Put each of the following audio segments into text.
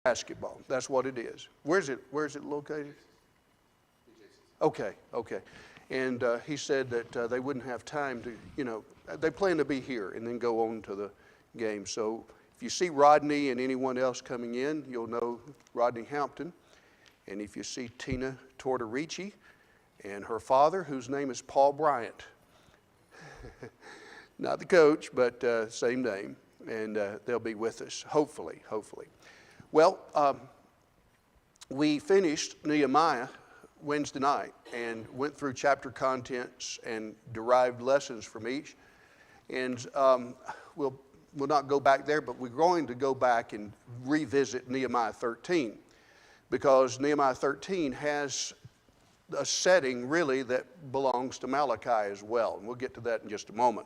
basketball. That's what it is. Where's it located? Okay. And he said that they wouldn't have time to, they plan to be here and then go on to the game. So if you see Rodney and anyone else coming in, you'll know Rodney Hampton. And if you see Tina Tortorici and her father, whose name is Paul Bryant, not the coach, but same name, and they'll be with us, hopefully. Well, we finished Nehemiah Wednesday night and went through chapter contents and derived lessons from each. And we'll not go back there, but we're going to go back and revisit Nehemiah 13, because Nehemiah 13 has a setting really that belongs to Malachi as well. And we'll get to that in just a moment.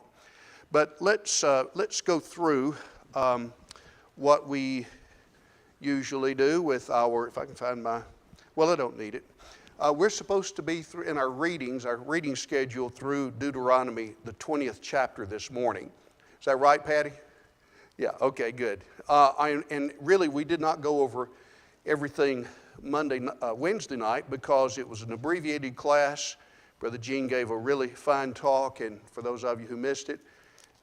But let's go through what we usually do with our, if I can find I don't need it. We're supposed to be through in our reading schedule through Deuteronomy, the 20th chapter this morning. Is that right, Patty? Yeah, okay, good. And really, we did not go over everything Wednesday night because it was an abbreviated class. Brother Gene gave a really fine talk, and for those of you who missed it,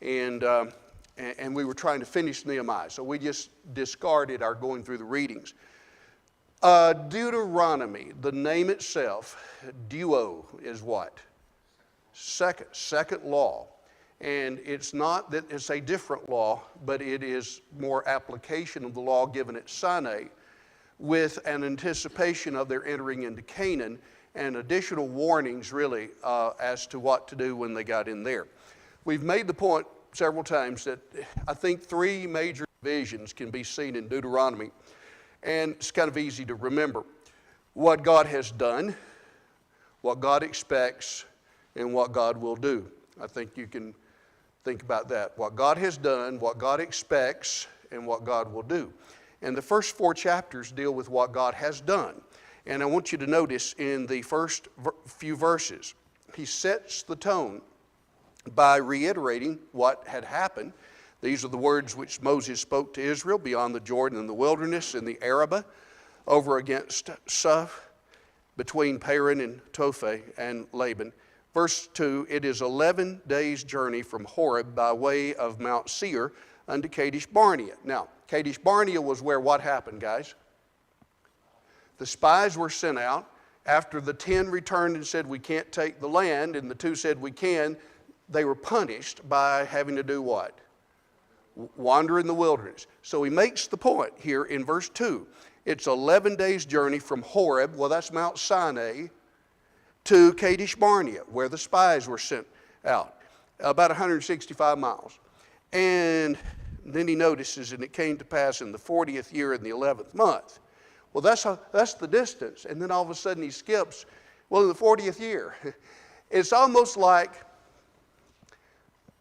and we were trying to finish Nehemiah, so we just discarded our going through the readings. Deuteronomy, the name itself, duo, is what? Second law. And it's not that it's a different law, but it is more application of the law given at Sinai with an anticipation of their entering into Canaan and additional warnings really as to what to do when they got in there. We've made the point several times that I think three major divisions can be seen in Deuteronomy, and it's kind of easy to remember. What God has done, what God expects, and what God will do. I think you can think about that. What God has done, what God expects, and what God will do. And the first four chapters deal with what God has done. And I want you to notice in the first few verses, he sets the tone by reiterating what had happened. These are the words which Moses spoke to Israel beyond the Jordan and the wilderness in the Arabah, over against Suph, between Paran and Tophet and Laban. Verse 2, it is 11 days' journey from Horeb by way of Mount Seir unto Kadesh Barnea. Now, Kadesh Barnea was where what happened, guys? The spies were sent out. After the 10 returned and said, we can't take the land, and the 2 said, we can, they were punished by having to do what? Wander in the wilderness. So he makes the point here in verse 2. It's 11 days' journey from Horeb, well, that's Mount Sinai, to Kadesh Barnea, where the spies were sent out, about 165 miles. And then he notices, and it came to pass in the 40th year in the 11th month. Well, that's the distance. And then all of a sudden he skips, well, in the 40th year. It's almost like,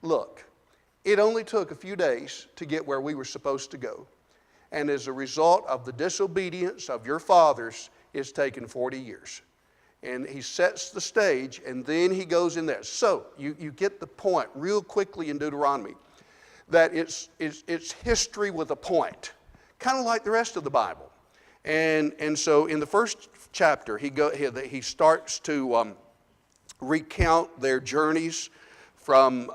look, it only took a few days to get where we were supposed to go. And as a result of the disobedience of your fathers, it's taken 40 years. And he sets the stage, and then he goes in there. So you get the point real quickly in Deuteronomy that it's history with a point, kind of like the rest of the Bible. And so in the first chapter, he starts to recount their journeys from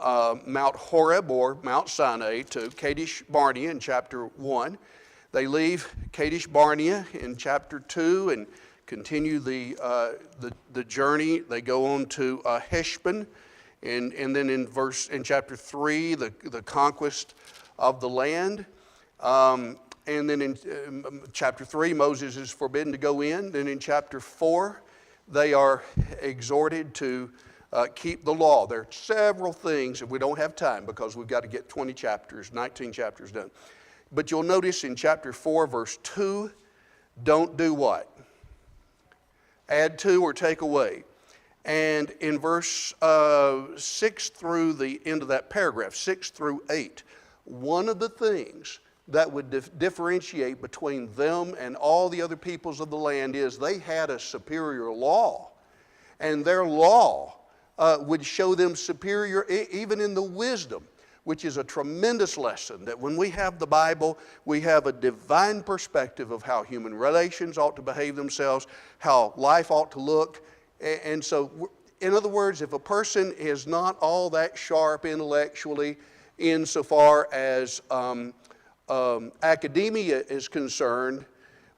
Mount Horeb or Mount Sinai to Kadesh Barnea in chapter 1. They leave Kadesh Barnea in chapter 2 and continue the journey. They go on to Heshbon, and then in chapter 3, the conquest of the land. And then in chapter 3, Moses is forbidden to go in. Then in chapter 4, they are exhorted to keep the law. There are several things, and we don't have time because we've got to get 19 chapters done. But you'll notice in chapter 4, verse 2, don't do what? Add to or take away. And in verse 6 through the end of that paragraph, 6 through 8, one of the things that would differentiate between them and all the other peoples of the land is they had a superior law. And their law would show them superior even in the wisdom. which is a tremendous lesson, that when we have the Bible, we have a divine perspective of how human relations ought to behave themselves, how life ought to look. And so, in other words, if a person is not all that sharp intellectually insofar as academia is concerned,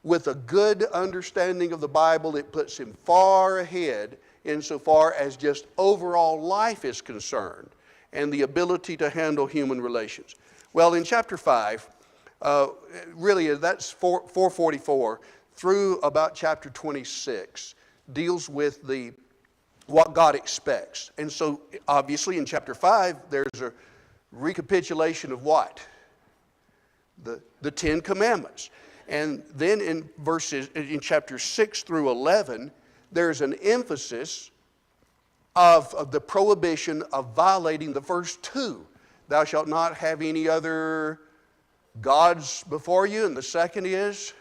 with a good understanding of the Bible, it puts him far ahead insofar as just overall life is concerned and the ability to handle human relations. Well, in chapter 5, really that's 444 through about chapter 26 deals with what God expects. And so obviously in chapter 5 there's a recapitulation of what? The Ten Commandments. And then in chapter 6 through 11, there's an emphasis of the prohibition of violating the first two. Thou shalt not have any other gods before you. And the second is,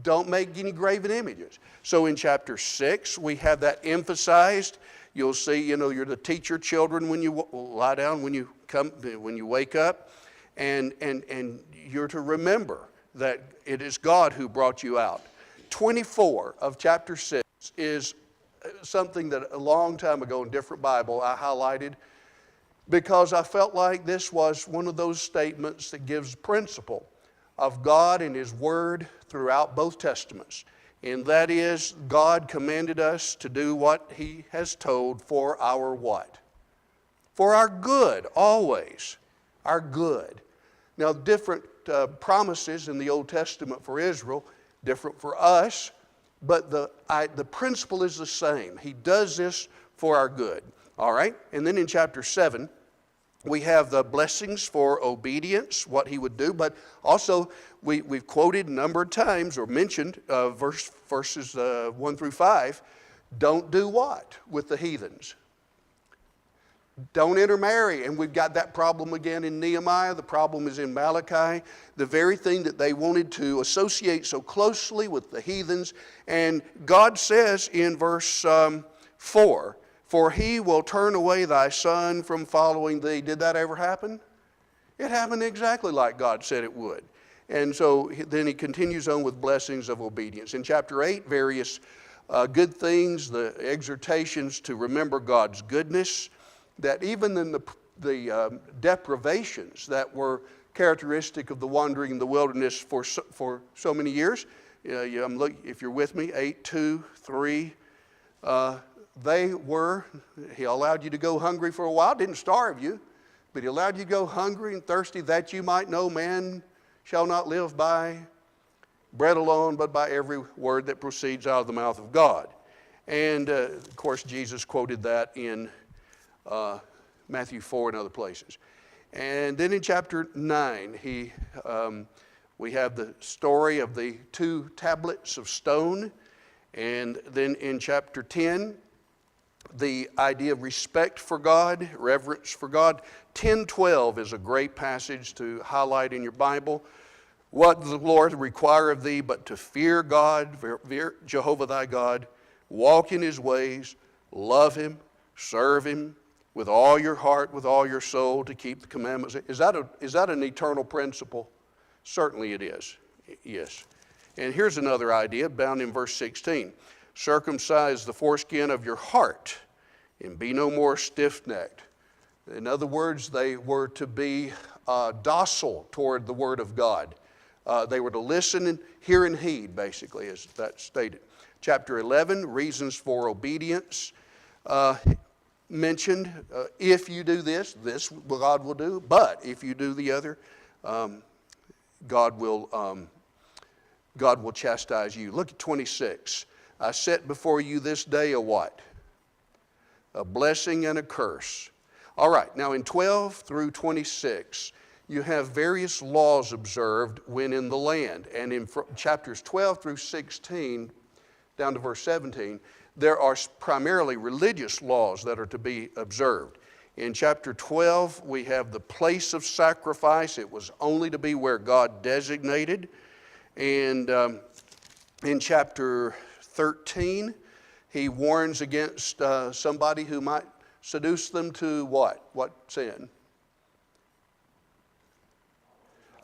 don't make any graven images. So in chapter 6, we have that emphasized. You'll see, you're to teach your children when you lie down, when you wake up. And you're to remember that it is God who brought you out. 24 of chapter 6 is something that a long time ago in different Bible I highlighted because I felt like this was one of those statements that gives principle of God and His Word throughout both Testaments. And that is, God commanded us to do what He has told for our what? For our good, always. Our good. Now, different promises in the Old Testament for Israel, different for us, but the principle is the same. He does this for our good. All right? And then in chapter 7, we have the blessings for obedience, what He would do, but also we've quoted a number of times or mentioned verses 1 through 5, don't do what with the heathens? Don't intermarry. And we've got that problem again in Nehemiah. The problem is in Malachi. The very thing that they wanted to associate so closely with the heathens. And God says in verse 4, for He will turn away thy son from following thee. Did that ever happen? It happened exactly like God said it would. And so then He continues on with blessings of obedience. In chapter 8, various good things, the exhortations to remember God's goodness, that even in the deprivations that were characteristic of the wandering in the wilderness for so many years, if you're with me, 8, 2, 3, He allowed you to go hungry for a while, didn't starve you, but He allowed you to go hungry and thirsty that you might know man shall not live by bread alone, but by every word that proceeds out of the mouth of God. And of course, Jesus quoted that in Matthew 4 and other places. And then in chapter 9, we have the story of the 2 tablets of stone. And then in chapter 10, the idea of respect for God, reverence for God. 10:12 is a great passage to highlight in your Bible. What does the Lord require of thee but to fear God, fear Jehovah thy God, walk in His ways, love Him, serve Him, with all your heart, with all your soul, to keep the commandments. Is that an eternal principle? Certainly it is. Yes. And here's another idea bound in verse 16. Circumcise the foreskin of your heart and be no more stiff-necked. In other words, they were to be docile toward the Word of God. They were to listen and hear and heed, basically, as that's stated. Chapter 11, reasons for obedience. Mentioned, if you do this God will do, but if you do the other, God will chastise you. Look at 26. I set before you this day a what? A blessing and a curse. All right, now in 12 through 26, you have various laws observed when in the land. And in chapters 12 through 16, down to verse 17, there are primarily religious laws that are to be observed. In chapter 12, we have the place of sacrifice. It was only to be where God designated. And in chapter 13, He warns against somebody who might seduce them to what? What sin?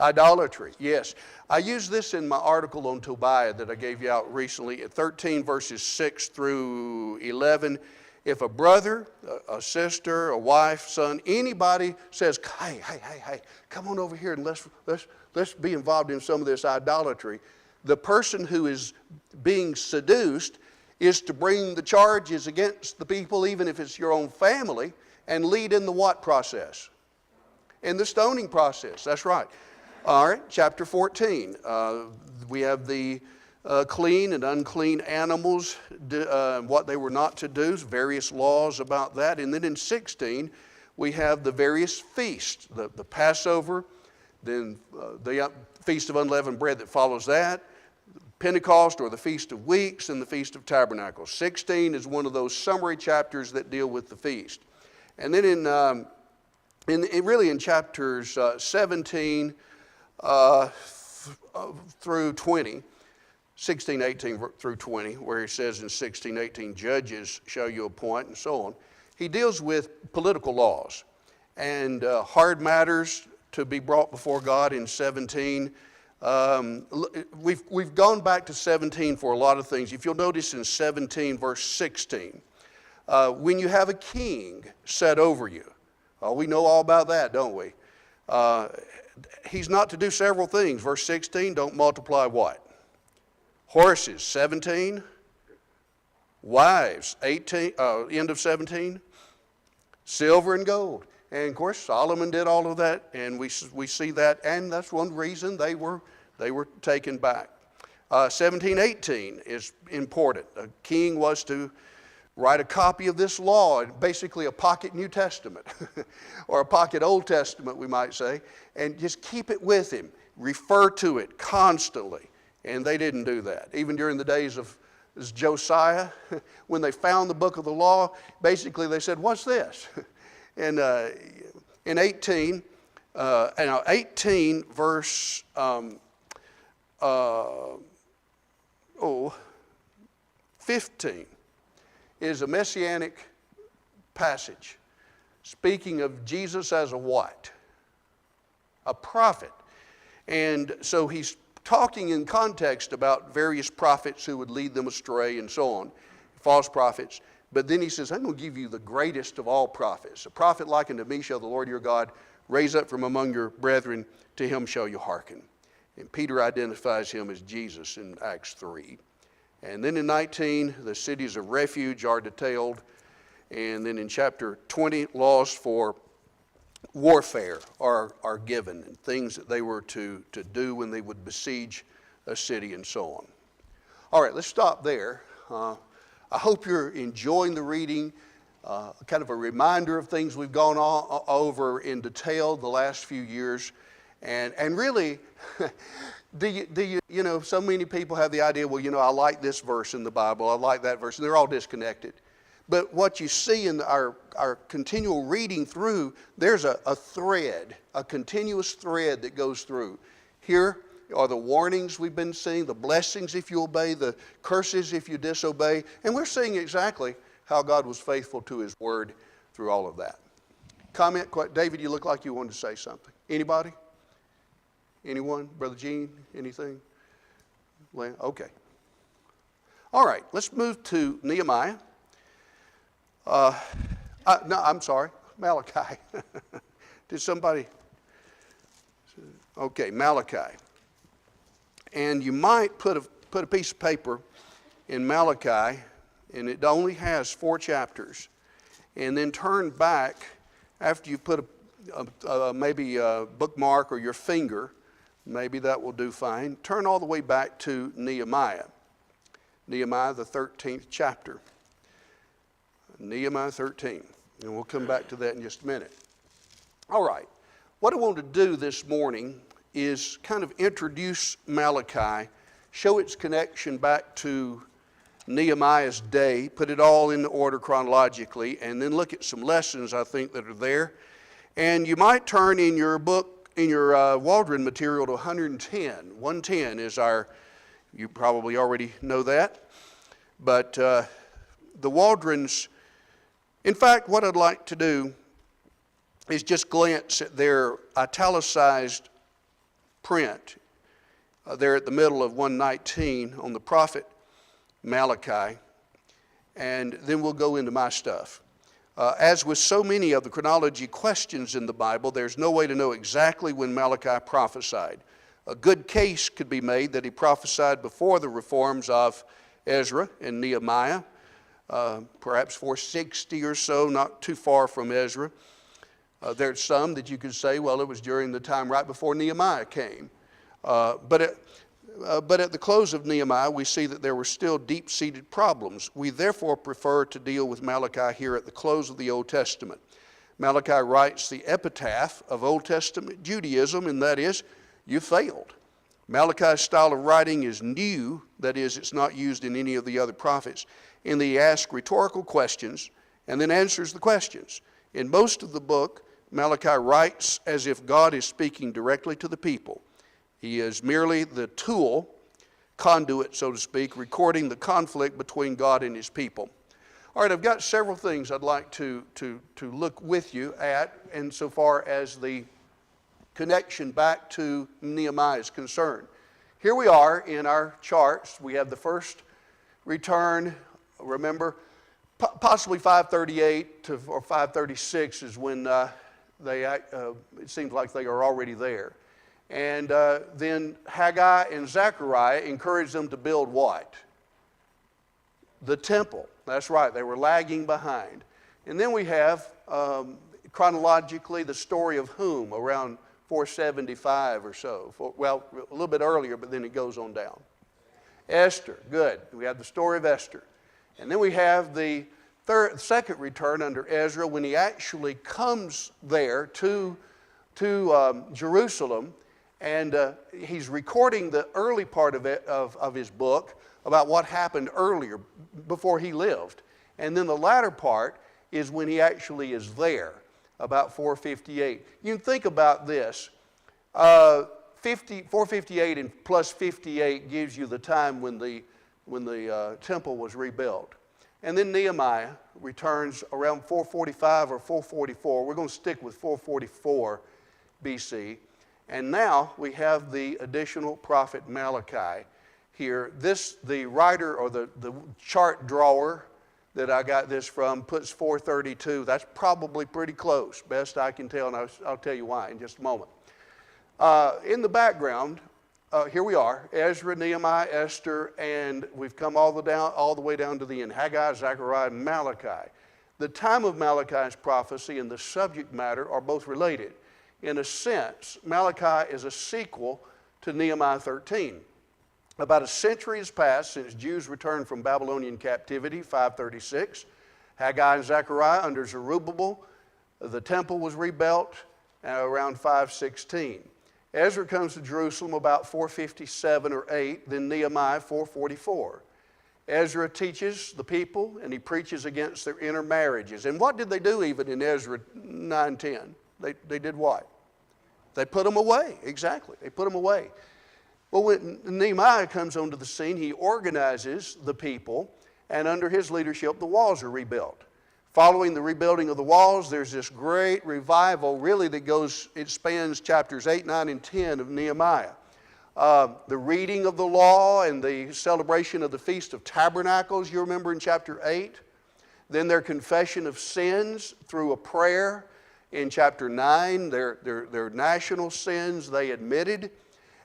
Idolatry, yes. I used this in my article on Tobiah that I gave you out recently at 13 verses 6 through 11. If a brother, a sister, a wife, son, anybody says, hey, come on over here and let's be involved in some of this idolatry, the person who is being seduced is to bring the charges against the people, even if it's your own family, and lead in the what process? In the stoning process, that's right. All right, chapter 14. We have the clean and unclean animals, what they were not to do, various laws about that. And then in 16, we have the various feasts, the Passover, then the Feast of Unleavened Bread that follows that, Pentecost or the Feast of Weeks, and the Feast of Tabernacles. 16 is one of those summary chapters that deal with the feast. And then in chapters 17 through 20, 16, 18 through 20, where he says in 16, 18, judges shall you appoint, and so on. He deals with political laws and hard matters to be brought before God in 17. We've gone back to 17 for a lot of things. If you'll notice in 17, verse 16, when you have a king set over you, we know all about that, don't we? He's not to do several things. Verse 16, don't multiply what? Horses. 17, wives. 18, end of 17, silver and gold. And of course, Solomon did all of that, and we see that, and that's one reason they were taken back. 17, 18 is important. A king was to write a copy of this law, basically a pocket New Testament, or a pocket Old Testament, we might say, and just keep it with him. Refer to it constantly. And they didn't do that. Even during the days of Josiah, when they found the book of the law, basically they said, what's this? And in 18 verse 15 is a messianic passage speaking of Jesus as a what? A prophet. And so he's talking in context about various prophets who would lead them astray and so on, false prophets. But then he says, I'm going to give you the greatest of all prophets. A prophet like unto me shall the Lord your God raise up from among your brethren, to him shall you hearken. And Peter identifies him as Jesus in Acts 3. And then in 19, the cities of refuge are detailed. And then in chapter 20, laws for warfare are given, and things that they were to do when they would besiege a city and so on. All right, let's stop there. I hope you're enjoying the reading. Kind of a reminder of things we've gone over in detail the last few years. And really, do you so many people have the idea, well, I like this verse in the Bible, I like that verse, and they're all disconnected. But what you see in our continual reading through, there's a thread, a continuous thread that goes through. Here are the warnings we've been seeing, the blessings if you obey, the curses if you disobey. And we're seeing exactly how God was faithful to his word through all of that. Comment? David, you look like you wanted to say something. Anybody? Anyone? Brother Gene? Anything? Okay. All right, let's move to Nehemiah. No, I'm sorry, Malachi. Did somebody? Okay, Malachi. And you might put a piece of paper in Malachi, and it only has 4 chapters. And then turn back after you've put maybe a bookmark or your finger. Maybe that will do fine. Turn all the way back to Nehemiah. Nehemiah, the 13th chapter. Nehemiah 13. And we'll come back to that in just a minute. All right. What I want to do this morning is kind of introduce Malachi, show its connection back to Nehemiah's day, put it all in order chronologically, and then look at some lessons I think that are there. And you might turn in your book, in your Waldron material to 110. 110 is you probably already know that. But the Waldrons, in fact, what I'd like to do is just glance at their italicized print there at the middle of 119 on the prophet Malachi, and then we'll go into my stuff. As with so many of the chronology questions in the Bible, there's no way to know exactly when Malachi prophesied. A good case could be made that he prophesied before the reforms of Ezra and Nehemiah, perhaps 460 or so, not too far from Ezra. There's some that you could say, well, it was during the time right before Nehemiah came. But at the close of Nehemiah, we see that there were still deep-seated problems. We therefore prefer to deal with Malachi here at the close of the Old Testament. Malachi writes the epitaph of Old Testament Judaism, and that is, you failed. Malachi's style of writing is new, that is, it's not used in any of the other prophets, in that he asks rhetorical questions and then answers the questions. In most of the book, Malachi writes as if God is speaking directly to the people. He is merely the tool, conduit, so to speak, recording the conflict between God and his people. All right, I've got several things I'd like to look with you at insofar as the connection back to Nehemiah is concerned. Here we are in our charts. We have the first return, remember, possibly 538 or 536 is when it seems like they are already there. And then Haggai and Zechariah encouraged them to build what? The temple. That's right, they were lagging behind. And then we have, chronologically, the story of whom? Around 475 or so. Well, a little bit earlier, but then it goes on down. Esther, good. We have the story of Esther. And then we have the second return under Ezra when he actually comes there to Jerusalem. And he's recording the early part of his book about what happened earlier, before he lived. And then the latter part is when he actually is there, about 458. You can think about this. 458 and plus 58 gives you the time when the temple was rebuilt. And then Nehemiah returns around 445 or 444. We're going to stick with 444 BC. And now we have the additional prophet Malachi here. The writer or the chart drawer that I got this from puts 432. That's probably pretty close, best I can tell, and I'll tell you why in just a moment. In the background, here we are, Ezra, Nehemiah, Esther, and we've come all the way down to the end, Haggai, Zechariah, and Malachi. The time of Malachi's prophecy and the subject matter are both related. In a sense, Malachi is a sequel to Nehemiah 13. About a century has passed since Jews returned from Babylonian captivity, 536. Haggai and Zechariah under Zerubbabel, the temple was rebuilt around 516. Ezra comes to Jerusalem about 457 or 8, then Nehemiah 444. Ezra teaches the people and he preaches against their intermarriages. And what did they do even in Ezra 9:10? They did what? They put them away, exactly. They put them away. Well, when Nehemiah comes onto the scene, he organizes the people, and under his leadership, the walls are rebuilt. Following the rebuilding of the walls, there's this great revival, really, it spans chapters 8, 9, and 10 of Nehemiah. The reading of the law and the celebration of the Feast of Tabernacles, you remember in chapter 8. Then their confession of sins through a prayer. In chapter 9, their national sins they admitted.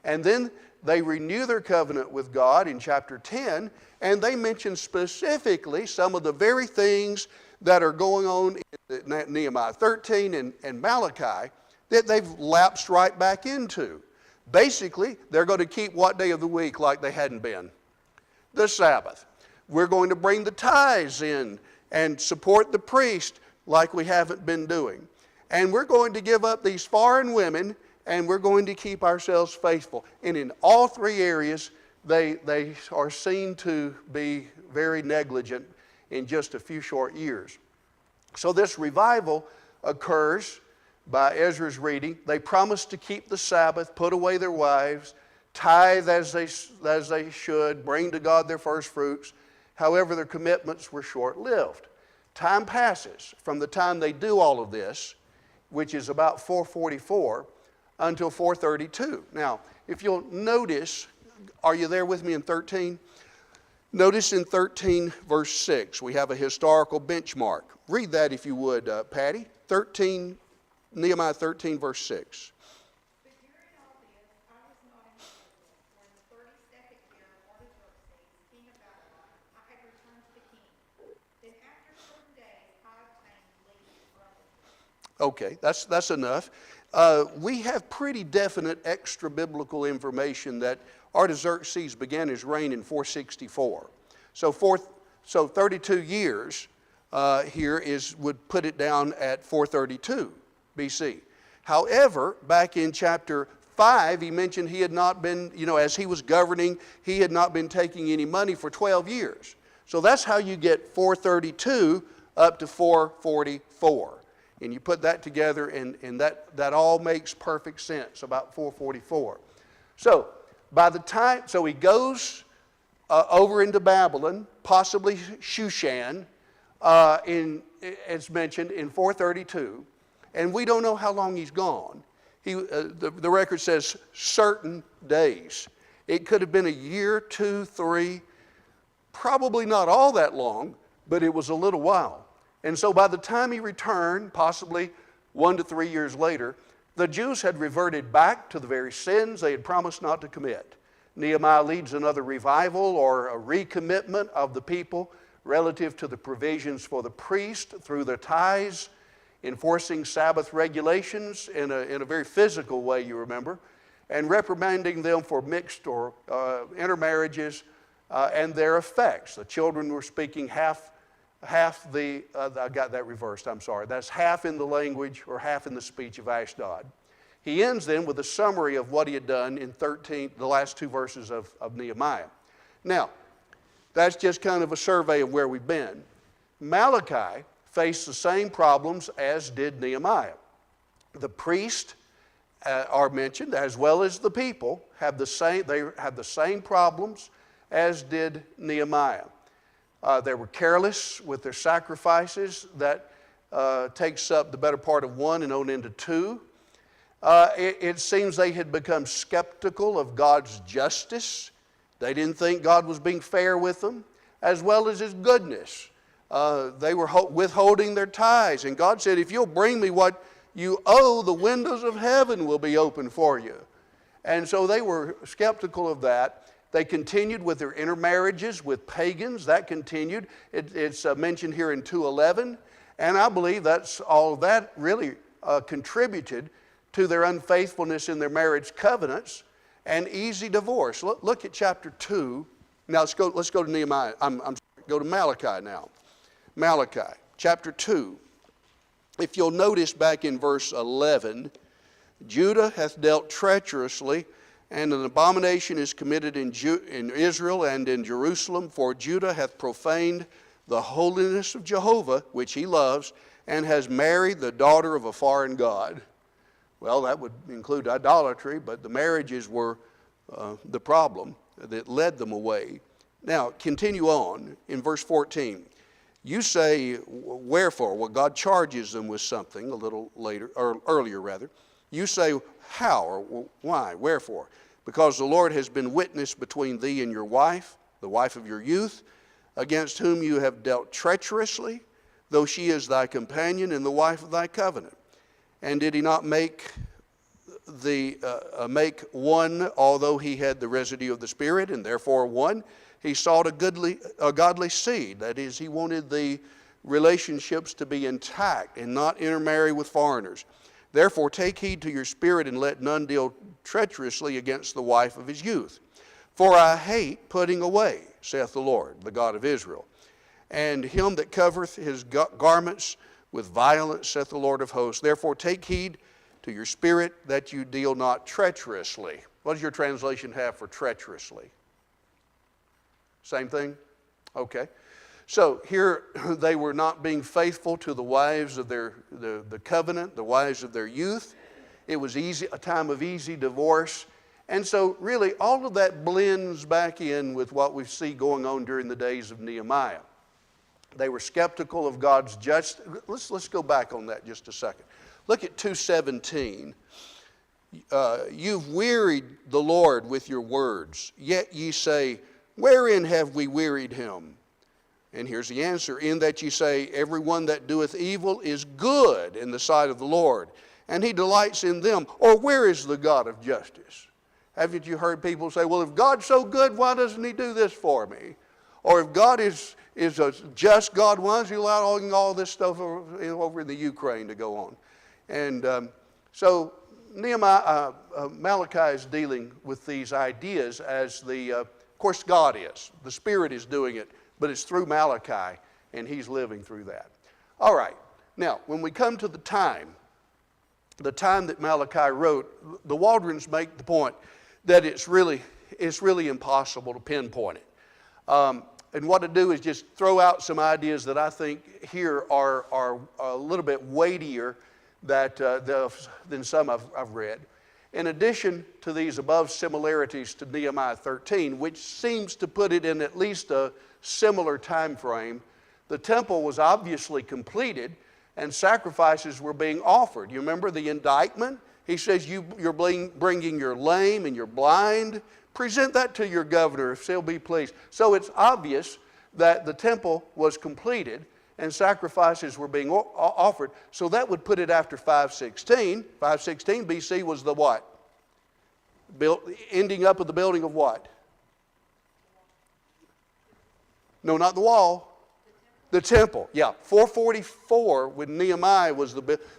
And then they renew their covenant with God in chapter 10, and they mention specifically some of the very things that are going on in Nehemiah 13 and Malachi that they've lapsed right back into. Basically, they're going to keep what day of the week like they hadn't been? The Sabbath. We're going to bring the tithes in and support the priest like we haven't been doing. And we're going to give up these foreign women, and we're going to keep ourselves faithful. And in all three areas, they are seen to be very negligent in just a few short years. So this revival occurs by Ezra's reading. They promise to keep the Sabbath, put away their wives, tithe as they should, bring to God their first fruits. However, their commitments were short-lived. Time passes from the time they do all of this, which is about 444, until 432. Now, if you'll notice, are you there with me in 13? Notice in 13 verse 6, we have a historical benchmark. Read that if you would, Patty. Nehemiah 13 verse 6. But during all this, I was not in Jerusalem. When the 32nd year of Artaxerxes, king of Babylon, I had returned to the king. Then after certain days, I obtained leave from him. Okay, that's enough. We have pretty definite extra-biblical information that Artaxerxes began his reign in 464. So 32 years here would put it down at 432 BC. However, back in chapter 5, he mentioned he had not been, as he was governing, he had not been taking any money for 12 years. So that's how you get 432 up to 444. And you put that together, and that all makes perfect sense about 444. So he goes over into Babylon, possibly Shushan, as mentioned in 432, and we don't know how long he's gone. The record says certain days. It could have been a year, 2, 3, probably not all that long, but it was a little while. And so by the time he returned, possibly 1 to 3 years later, the Jews had reverted back to the very sins they had promised not to commit. Nehemiah leads another revival or a recommitment of the people relative to the provisions for the priest through their tithes, enforcing Sabbath regulations in a very physical way, you remember, and reprimanding them for mixed or intermarriages and their effects. The children were speaking I got that reversed, I'm sorry. That's half in the language or half in the speech of Ashdod. He ends then with a summary of what he had done in the last 2 verses of Nehemiah. Now, that's just kind of a survey of where we've been. Malachi faced the same problems as did Nehemiah. The priests are mentioned, as well as the people, have the same problems as did Nehemiah. They were careless with their sacrifices. That takes up the better part of 1 and on into 2. It seems they had become skeptical of God's justice. They didn't think God was being fair with them, as well as His goodness. They were withholding their tithes, and God said, if you'll bring me what you owe, the windows of heaven will be open for you. And so they were skeptical of that. They continued with their intermarriages with pagans. That continued. It's mentioned here in 2:11, and I believe that's all that really contributed to their unfaithfulness in their marriage covenants and easy divorce. Look at chapter 2. Now let's go to Nehemiah. Go to Malachi now. Malachi, chapter 2. If you'll notice back in verse 11, Judah hath dealt treacherously, and an abomination is committed in Israel and in Jerusalem, for Judah hath profaned the holiness of Jehovah, which he loves, and has married the daughter of a foreign god. Well, that would include idolatry, but the marriages were the problem that led them away. Now, continue on in verse 14. You say, wherefore? Well, God charges them with something a little later, or earlier rather. You say, how or why? Wherefore? Because the Lord has been witness between thee and your wife, the wife of your youth, against whom you have dealt treacherously, though she is thy companion and the wife of thy covenant. And did he not make one, although he had the residue of the Spirit, and therefore one? He sought a godly seed. That is, he wanted the relationships to be intact and not intermarry with foreigners. Therefore take heed to your spirit, and let none deal treacherously against the wife of his youth. For I hate putting away, saith the Lord, the God of Israel, and him that covereth his garments with violence, saith the Lord of hosts. Therefore take heed to your spirit, that you deal not treacherously. What does your translation have for treacherously? Same thing? Okay. So here they were not being faithful to the wives of the covenant, the wives of their youth. It was a time of easy divorce. And so really all of that blends back in with what we see going on during the days of Nehemiah. They were skeptical of God's justice. Let's go back on that just a second. Look at 2:17. You've wearied the Lord with your words, yet ye say, wherein have we wearied him? And here's the answer, in that ye say, everyone that doeth evil is good in the sight of the Lord, and he delights in them. Or where is the God of justice? Haven't you heard people say, well, if God's so good, why doesn't he do this for me? Or if God is a just God, why is he allowing all this stuff over in the Ukraine to go on? And so Malachi is dealing with these ideas as of course God is. The Spirit is doing it, but it's through Malachi, and he's living through that. All right, now when we come to the time that Malachi wrote, the Waldrons make the point that it's really impossible to pinpoint it. And what to do is just throw out some ideas that I think here are a little bit weightier than some I've read. In addition to these above similarities to Nehemiah 13, which seems to put it in at least a similar time frame, the temple was obviously completed and sacrifices were being offered. You remember the indictment? He says, you're bringing your lame and your blind. Present that to your governor if he'll be pleased. So it's obvious that the temple was completed and sacrifices were being offered. So that would put it after 516. 516 BC was the what? Ending up of the building of what? No, not the wall. The temple. Yeah, 444 when Nehemiah was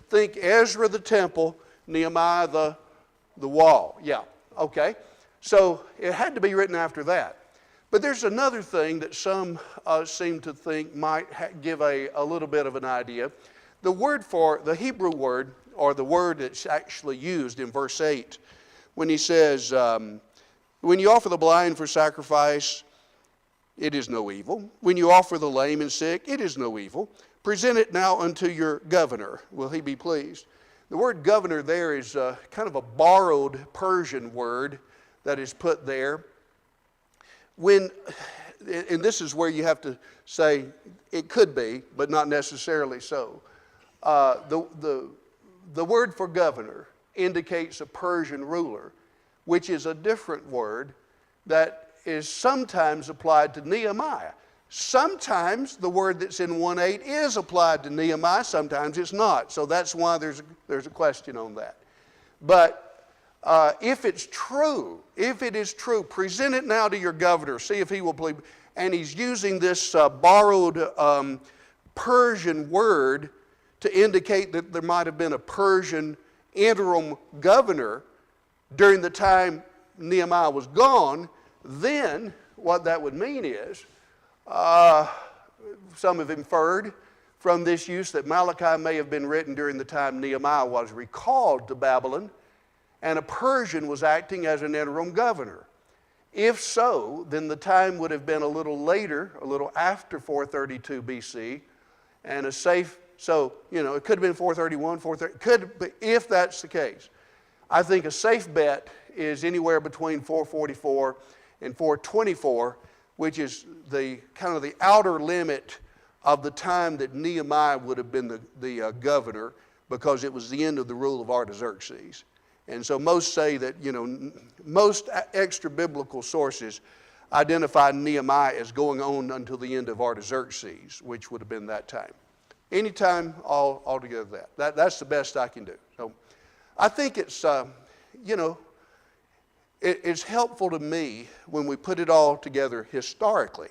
think Ezra the temple, Nehemiah the wall. Yeah, okay. So it had to be written after that. But there's another thing that some seem to think might give a little bit of an idea. The Hebrew word, or the word that's actually used in verse 8, when he says, when you offer the blind for sacrifice, it is no evil. When you offer the lame and sick, it is no evil. Present it now unto your governor. Will he be pleased? The word governor there is kind of a borrowed Persian word that is put there. And this is where you have to say it could be, but not necessarily so. The word for governor indicates a Persian ruler, which is a different word that is sometimes applied to Nehemiah. Sometimes the word that's in 1:8 is applied to Nehemiah, sometimes it's not. So that's why there's a question on that. But if it is true, present it now to your governor, see if he will believe. And he's using this borrowed Persian word to indicate that there might have been a Persian interim governor during the time Nehemiah was gone. Then what that would mean is, some have inferred from this use that Malachi may have been written during the time Nehemiah was recalled to Babylon, and a Persian was acting as an interim governor. If so, then the time would have been a little later, a little after 432 BC, and so, it could have been 431, 430, but if that's the case, I think a safe bet is anywhere between 444 and 424, which is the kind of the outer limit of the time that Nehemiah would have been the governor, because it was the end of the rule of Artaxerxes. And so most say that, most extra biblical sources identify Nehemiah as going on until the end of Artaxerxes, which would have been that time. Anytime altogether that's the best I can do. So I think it's, it's helpful to me when we put it all together historically,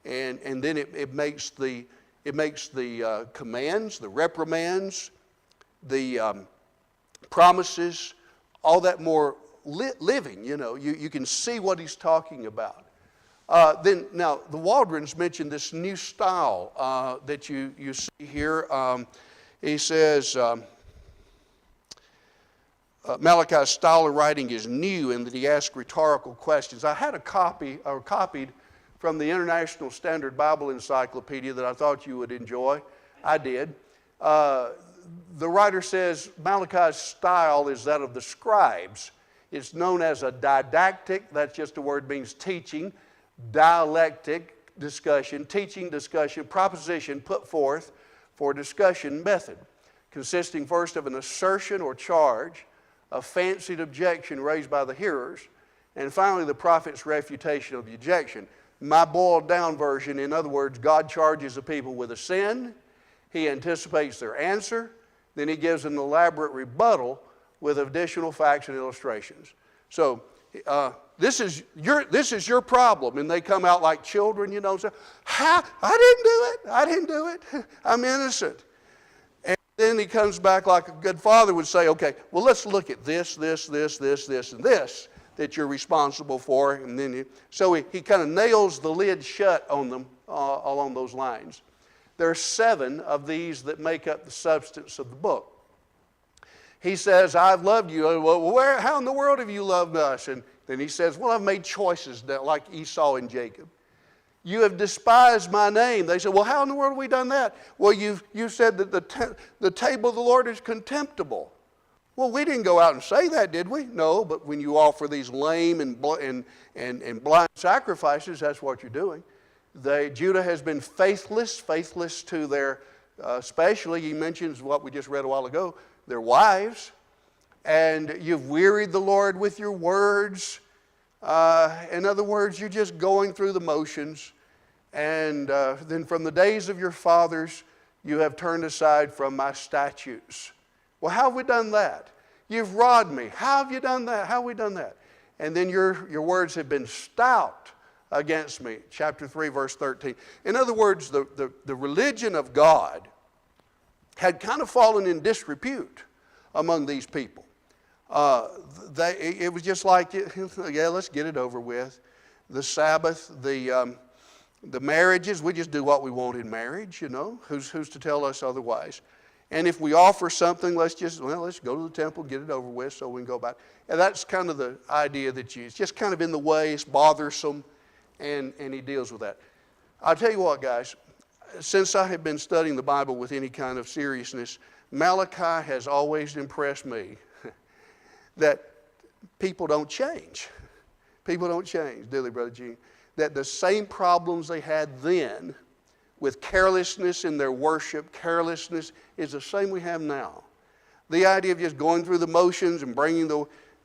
and then it makes the commands, the reprimands, the promises, all that more living. You can see what he's talking about. Now the Waldrons mentioned this new style that you see here. He says. Malachi's style of writing is new in that he asks rhetorical questions. I had copied from the International Standard Bible Encyclopedia that I thought you would enjoy. I did. The writer says Malachi's style is that of the scribes. It's known as a didactic, that's just a word, means teaching, dialectic, discussion, teaching, discussion, proposition put forth for discussion method, consisting first of an assertion or charge, a fancied objection raised by the hearers, and finally the prophet's refutation of the objection. My boiled down version, in other words, God charges the people with a sin, he anticipates their answer, then he gives an elaborate rebuttal with additional facts and illustrations. So this is your problem, and they come out like children, you know, say, I didn't do it, I'm innocent. And then he comes back like a good father would say, okay, well, let's look at this, and this that you're responsible for. And then he kind of nails the lid shut on them along those lines. There are 7 of these that make up the substance of the book. He says, I've loved you. Well, how in the world have you loved us? And then he says, well, I've made choices like Esau and Jacob. You have despised my name. They say, well, how in the world have we done that? Well, you said that the table of the Lord is contemptible. Well, we didn't go out and say that, did we? No, but when you offer these lame and blind sacrifices, that's what you're doing. Judah has been faithless to their, especially he mentions what we just read a while ago, their wives. And you've wearied the Lord with your words. In other words, you're just going through the motions. And then from the days of your fathers, you have turned aside from my statutes. Well, how have we done that? You've robbed me. How have you done that? How have we done that? And then your words have been stout against me. Chapter 3, verse 13. In other words, the religion of God had kind of fallen in disrepute among these people. It was just like, yeah, let's get it over with. The Sabbath, the marriages, we just do what we want in marriage, you know. Who's to tell us otherwise? And if we offer something, let's go to the temple, get it over with so we can go back. And that's kind of the idea that it's just kind of in the way, it's bothersome, and he deals with that. I'll tell you what, guys, since I have been studying the Bible with any kind of seriousness, Malachi has always impressed me that people don't change. People don't change, do they, Brother Gene? That the same problems they had then with carelessness in their worship, carelessness is the same we have now. The idea of just going through the motions and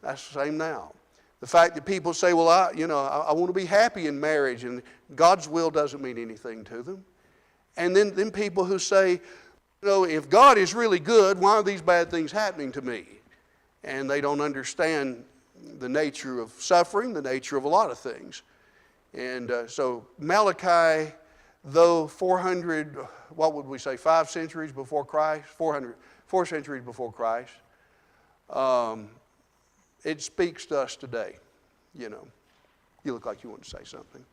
that's the same now. The fact that people say, well, I want to be happy in marriage, and God's will doesn't mean anything to them. And then people who say, if God is really good, why are these bad things happening to me? And they don't understand the nature of suffering, the nature of a lot of things. And so Malachi, though 400, 5 centuries before Christ, 4 centuries before Christ, it speaks to us today. You look like you want to say something.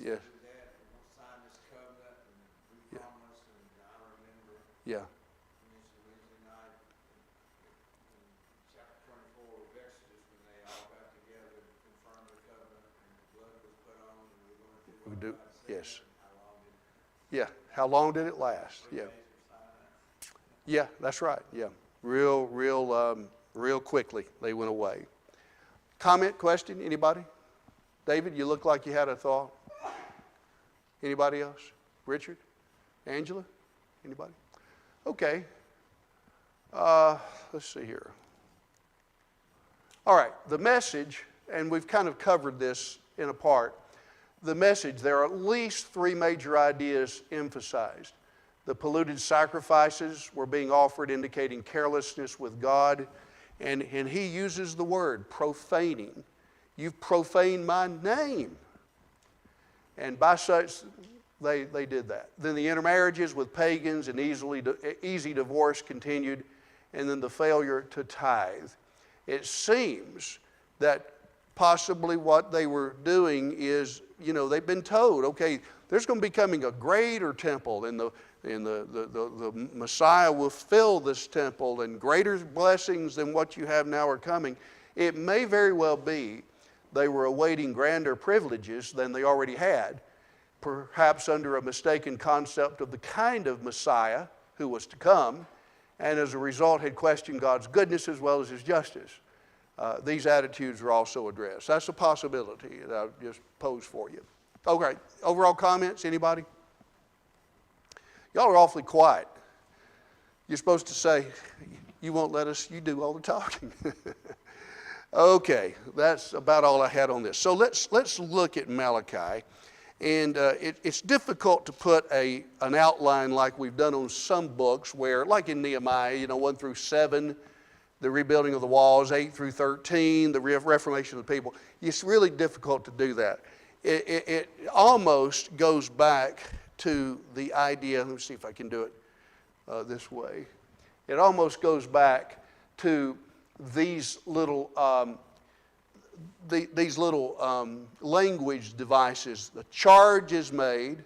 Yes. Yeah. Chapter 24 of Exodus, when they all got together and confirmed the covenant and the blood was put on and we were going to do what God said. Yes. Yeah. How long did it last? Yeah. Yeah, that's right. Yeah. Real quickly they went away. Comment, question, anybody? David, you look like you had a thought. Anybody else? Richard? Angela? Anybody? Okay. Let's see here. All right, the message, and we've kind of covered this in a part. The message, there are at least 3 major ideas emphasized. The polluted sacrifices were being offered, indicating carelessness with God. And he uses the word profaning. You've profaned my name. And by such, they did that. Then the intermarriages with pagans and easy divorce continued. And then the failure to tithe. It seems that possibly what they were doing is, they've been told, okay, there's going to be coming a greater temple, and the Messiah will fill this temple, and greater blessings than what you have now are coming. It may very well be they were awaiting grander privileges than they already had, perhaps under a mistaken concept of the kind of Messiah who was to come, and as a result had questioned God's goodness as well as his justice. these attitudes are also addressed. That's a possibility that I've just posed for you. Okay, overall comments, anybody? Y'all are awfully quiet. You're supposed to say, you won't let us, you do all the talking. Okay, that's about all I had on this. So let's look at Malachi. And it's difficult to put an outline like we've done on some books where, like in Nehemiah, 1 through 7, the rebuilding of the walls, 8 through 13, the reformation of the people. It's really difficult to do that. It almost goes back to the idea, let me see if I can do it this way. It almost goes back to these little language devices. The charge is made,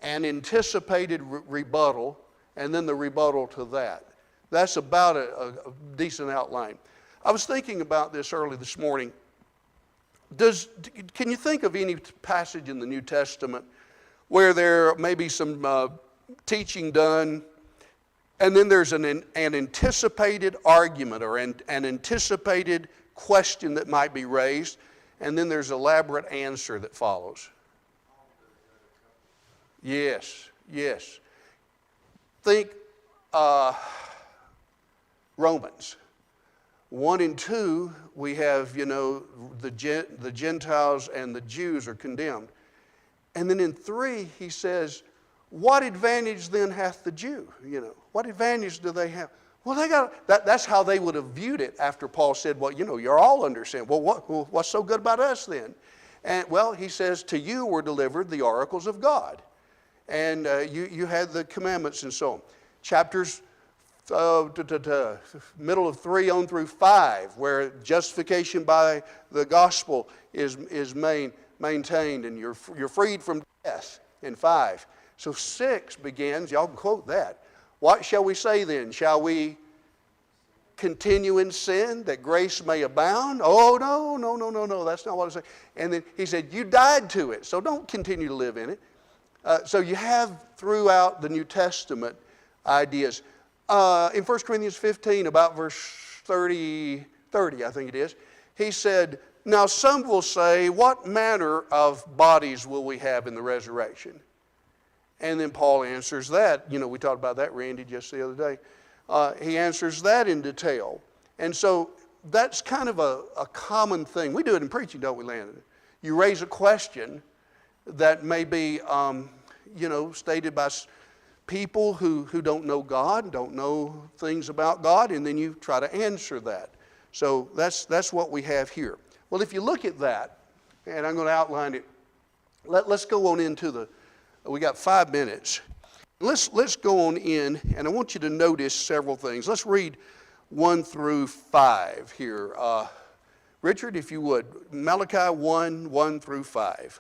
an anticipated rebuttal, and then the rebuttal to that. That's about a decent outline. I was thinking about this early this morning. Can you think of any passage in the New Testament where there may be some teaching done, and then there's an anticipated argument or an anticipated question that might be raised, and then there's elaborate answer that follows? Yes. Think Romans 1 and 2, we have, the Gentiles and the Jews are condemned. And then in 3, he says, what advantage then hath the Jew? What advantage do they have? Well, that's how they would have viewed it after Paul said, well, you're all under sin. Well, what's so good about us then? And well, he says, to you were delivered the oracles of God. And you had the commandments and so on. Chapters middle of 3 on through 5, where justification by the gospel is maintained, and you're freed from death in 5. So 6 begins, y'all can quote that. What shall we say then? Shall we continue in sin that grace may abound? Oh, no, that's not what I say. And then he said, you died to it, so don't continue to live in it. So you have throughout the New Testament ideas. In 1 Corinthians 15, about verse 30, I think it is, he said, now some will say, what manner of bodies will we have in the resurrection? And then Paul answers that. We talked about that, Randy, just the other day. He answers that in detail. And so that's kind of a common thing. We do it in preaching, don't we, Landon? You raise a question that may be, stated by people who don't know God, don't know things about God, and then you try to answer that. So that's what we have here. Well, if you look at that, and I'm going to outline it, let's go on into we got 5 minutes. Let's go on in, and I want you to notice several things. Let's read 1 through 5 here. Richard, if you would, Malachi 1 through 5.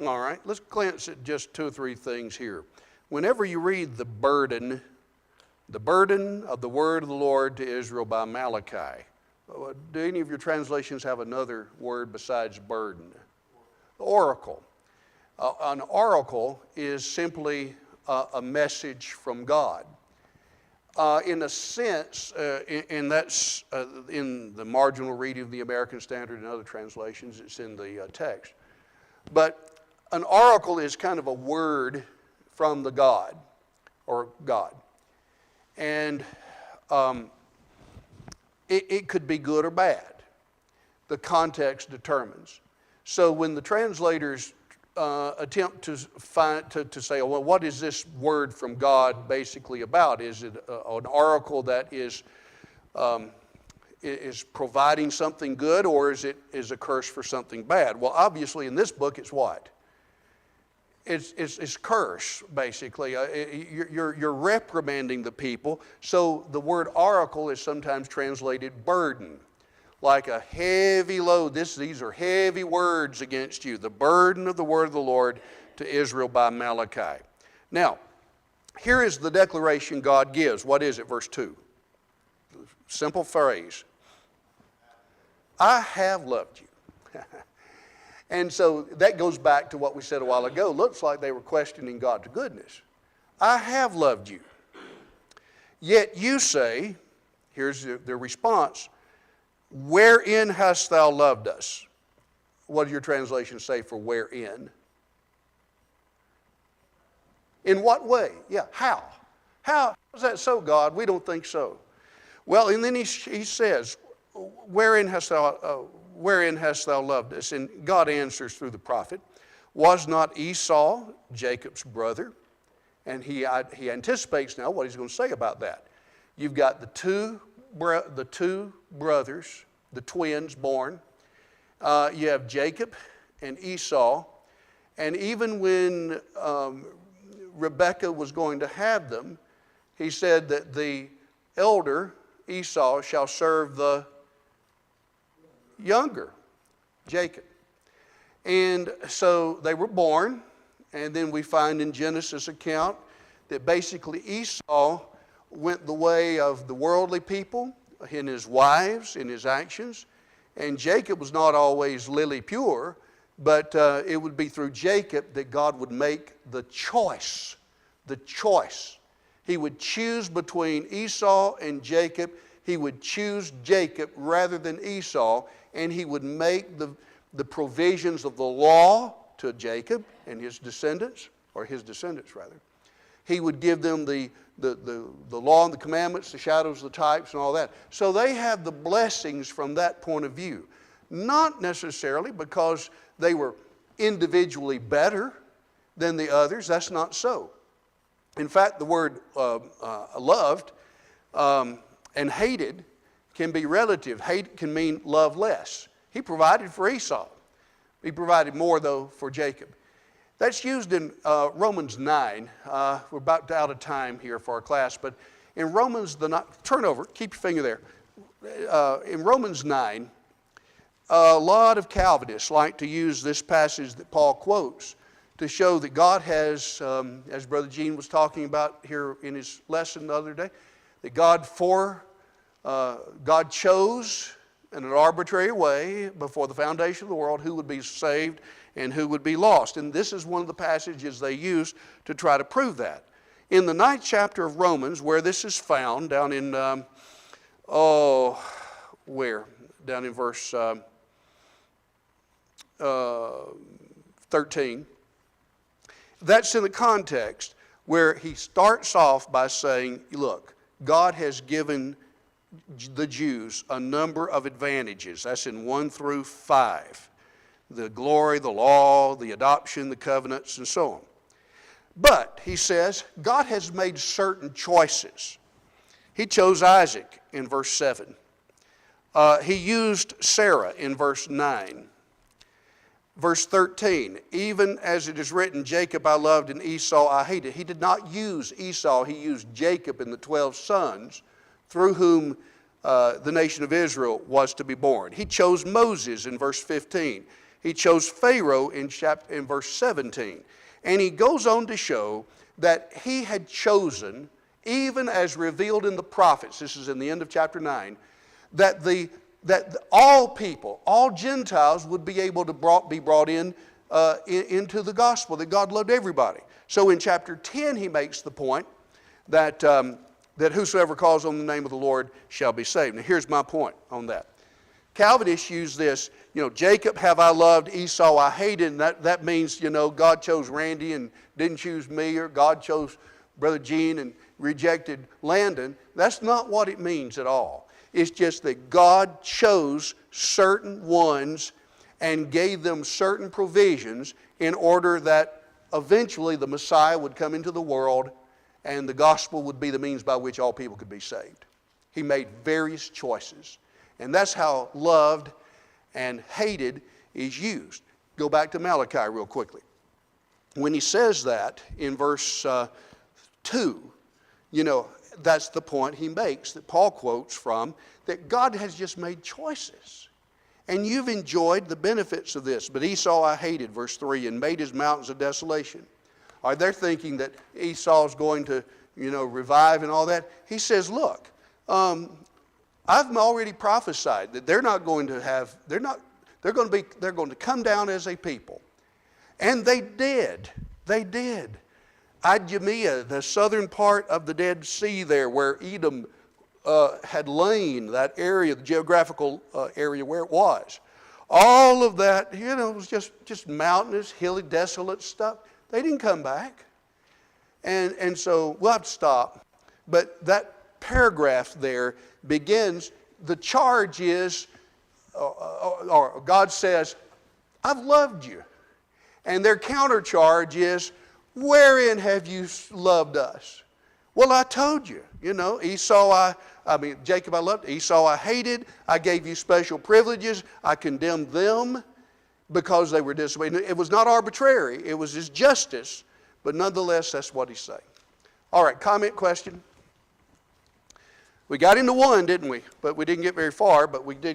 All right, let's glance at just 2 or 3 things here. Whenever you read the burden of the word of the Lord to Israel by Malachi, do any of your translations have another word besides burden? Oracle. An oracle is simply a message from God. In a sense, that's in the marginal reading of the American Standard and other translations, it's in the text. But an oracle is kind of a word from the God, or God. And it could be good or bad. The context determines. So when the translators attempt to say, well, what is this word from God basically about? Is it an oracle that is is providing something good, or is it is a curse for something bad? Well, obviously in this book it's what? It's curse, basically. You're reprimanding the people. So the word oracle is sometimes translated burden, like a heavy load. These are heavy words against you. The burden of the word of the Lord to Israel by Malachi. Now, here is the declaration God gives. What is it? Verse 2. Simple phrase. I have loved you. And so that goes back to what we said a while ago. Looks like they were questioning God's goodness. I have loved you. Yet you say, here's the response, wherein hast thou loved us? What does your translation say for wherein? In what way? Yeah, how? How is that so, God? We don't think so. Well, and then he says, wherein hast thou loved us? And God answers through the prophet, was not Esau Jacob's brother? And he anticipates now what he's going to say about that. You've got the two brothers, the twins born. You have Jacob and Esau. And even when Rebekah was going to have them, he said that the elder, Esau, shall serve the younger, Jacob. And so they were born, and then we find in Genesis account that basically Esau went the way of the worldly people in his wives, in his actions, and Jacob was not always lily pure, but it would be through Jacob that God would make the choice. The choice. He would choose between Esau and Jacob. He would choose Jacob rather than Esau, and he would make the provisions of the law to Jacob and his descendants, or his descendants rather. He would give them the law and the commandments, the shadows, the types, and all that. So they have the blessings from that point of view. Not necessarily because they were individually better than the others. That's not so. In fact, the word loved and hated can be relative. Hate can mean love less. He provided for Esau. He provided more, though, for Jacob. That's used in Romans 9. We're about out of time here for our class, but in Romans, turn over, keep your finger there. In Romans 9, a lot of Calvinists like to use this passage that Paul quotes to show that God has, as Brother Gene was talking about here in his lesson the other day, that God chose in an arbitrary way before the foundation of the world who would be saved and who would be lost. And this is one of the passages they use to try to prove that. In the 9th chapter of Romans, where this is found, down in, down in verse 13, that's in the context where he starts off by saying, look, God has given the Jews a number of advantages. That's in 1 through 5. The glory, the law, the adoption, the covenants, and so on. But, he says, God has made certain choices. He chose Isaac in verse 7. He used Sarah in verse 9. Verse 13, even as it is written, Jacob I loved and Esau I hated. He did not use Esau, he used Jacob and the 12 sons through whom the nation of Israel was to be born. He chose Moses in verse 15. He chose Pharaoh in verse 17. And he goes on to show that he had chosen, even as revealed in the prophets, this is in the end of chapter 9, that all people, all Gentiles would be able to be brought in into the gospel, that God loved everybody. So in chapter 10 he makes the point that whosoever calls on the name of the Lord shall be saved. Now here's my point on that. Calvinists use this, Jacob have I loved, Esau I hated, and that means, God chose Randy and didn't choose me, or God chose Brother Gene and rejected Landon. That's not what it means at all. It's just that God chose certain ones and gave them certain provisions in order that eventually the Messiah would come into the world and the gospel would be the means by which all people could be saved. He made various choices. And that's how loved and hated is used. Go back to Malachi real quickly. When he says that in verse 2, that's the point he makes that Paul quotes from, that God has just made choices. And you've enjoyed the benefits of this. But Esau I hated, verse 3, and made his mountains a desolation. Are they thinking that Esau's going to, revive and all that? He says, look, I've already prophesied that they're going to come down as a people. And they did. They did. Idumea, the southern part of the Dead Sea there where Edom had lain, that area, the geographical area where it was. All of that, was just mountainous, hilly, desolate stuff. They didn't come back. And so we'll have to stop. But that paragraph there begins, the charge is, or God says, I've loved you. And their countercharge is, wherein have you loved us? Well, I told you, Jacob I loved, Esau I hated, I gave you special privileges, I condemned them because they were disobedient. It was not arbitrary, it was his justice, but nonetheless, that's what he's saying. All right, comment, question? We got into one, didn't we? But we didn't get very far, but we did